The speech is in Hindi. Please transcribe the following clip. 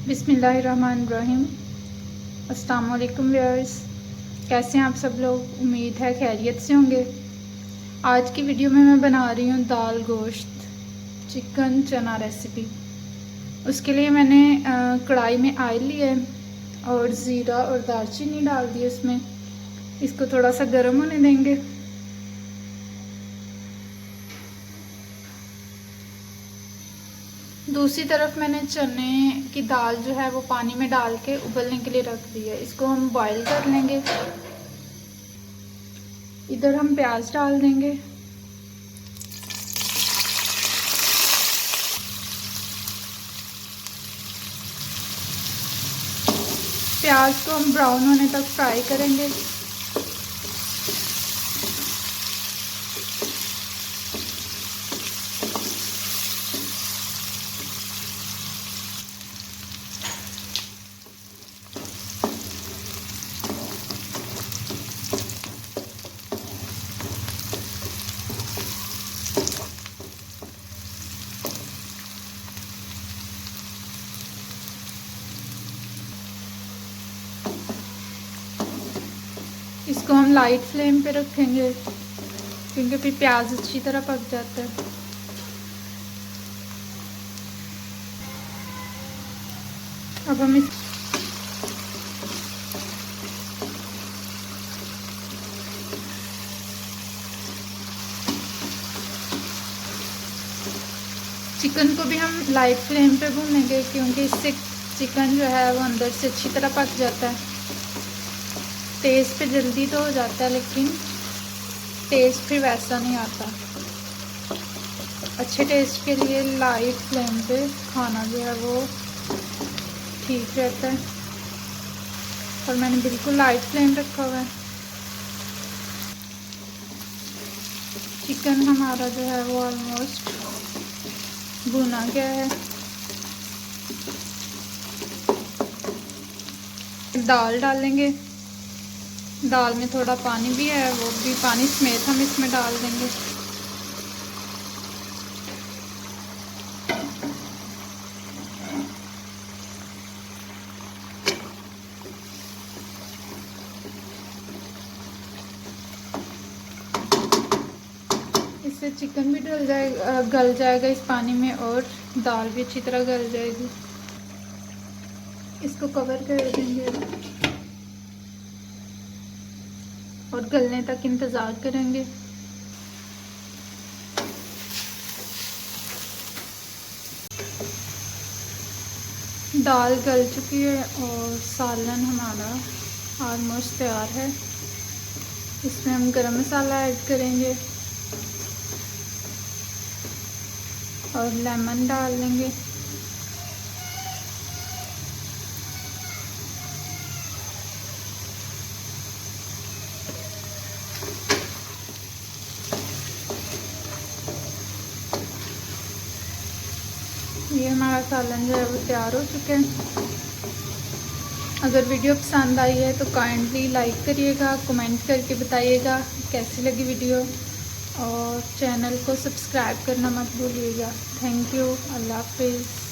बिस्मिल्लाहिर्रहमानिर्रहीम। अस्सलाम वालेकुम व्यूअर्स, कैसे हैं आप सब लोग। उम्मीद है खैरियत से होंगे। आज की वीडियो में मैं बना रही हूँ दाल गोश्त चिकन चना रेसिपी। उसके लिए मैंने कढ़ाई में ऑयल लिया है और ज़ीरा और दालचीनी डाल दी उसमें। इसको थोड़ा सा गर्म होने देंगे। दूसरी तरफ मैंने चने की दाल जो है वो पानी में डाल के उबलने के लिए रख दी है। इसको हम बॉईल कर लेंगे। इधर हम प्याज डाल देंगे। प्याज को हम ब्राउन होने तक फ्राई करेंगे। इसको हम लाइट फ्लेम पे रखेंगे क्योंकि फिर प्याज अच्छी तरह पक जाता है। अब हम इस चिकन को भी हम लाइट फ्लेम पे भूनेंगे क्योंकि इससे चिकन जो है वो अंदर से अच्छी तरह पक जाता है। टेस्ट पे जल्दी तो हो जाता है लेकिन टेस्ट फिर वैसा नहीं आता। अच्छे टेस्ट के लिए लाइट फ्लेम पे खाना जो है वो ठीक रहता है। और मैंने बिल्कुल लाइट फ्लेम रखा हुआ है। चिकन हमारा जो है वो ऑलमोस्ट भुना गया है। दाल डालेंगे। दाल में थोड़ा पानी भी है, वो भी पानी समेत हम इसमें डाल देंगे। इससे चिकन भी गल जाएगा इस पानी में और दाल भी अच्छी तरह गल जाएगी। इसको कवर कर देंगे और गलने तक इंतज़ार करेंगे। दाल गल चुकी है और सालन हमारा ऑलमोस्ट तैयार है। इसमें हम गरम मसाला ऐड करेंगे और लेमन डाल देंगे। ये हमारा सालन जो है वो तैयार हो चुका है। अगर वीडियो पसंद आई है तो काइंडली लाइक करिएगा, कमेंट करके बताइएगा कैसी लगी वीडियो और चैनल को सब्सक्राइब करना मत भूलिएगा। Thank you. अल्लाह हाफिज़।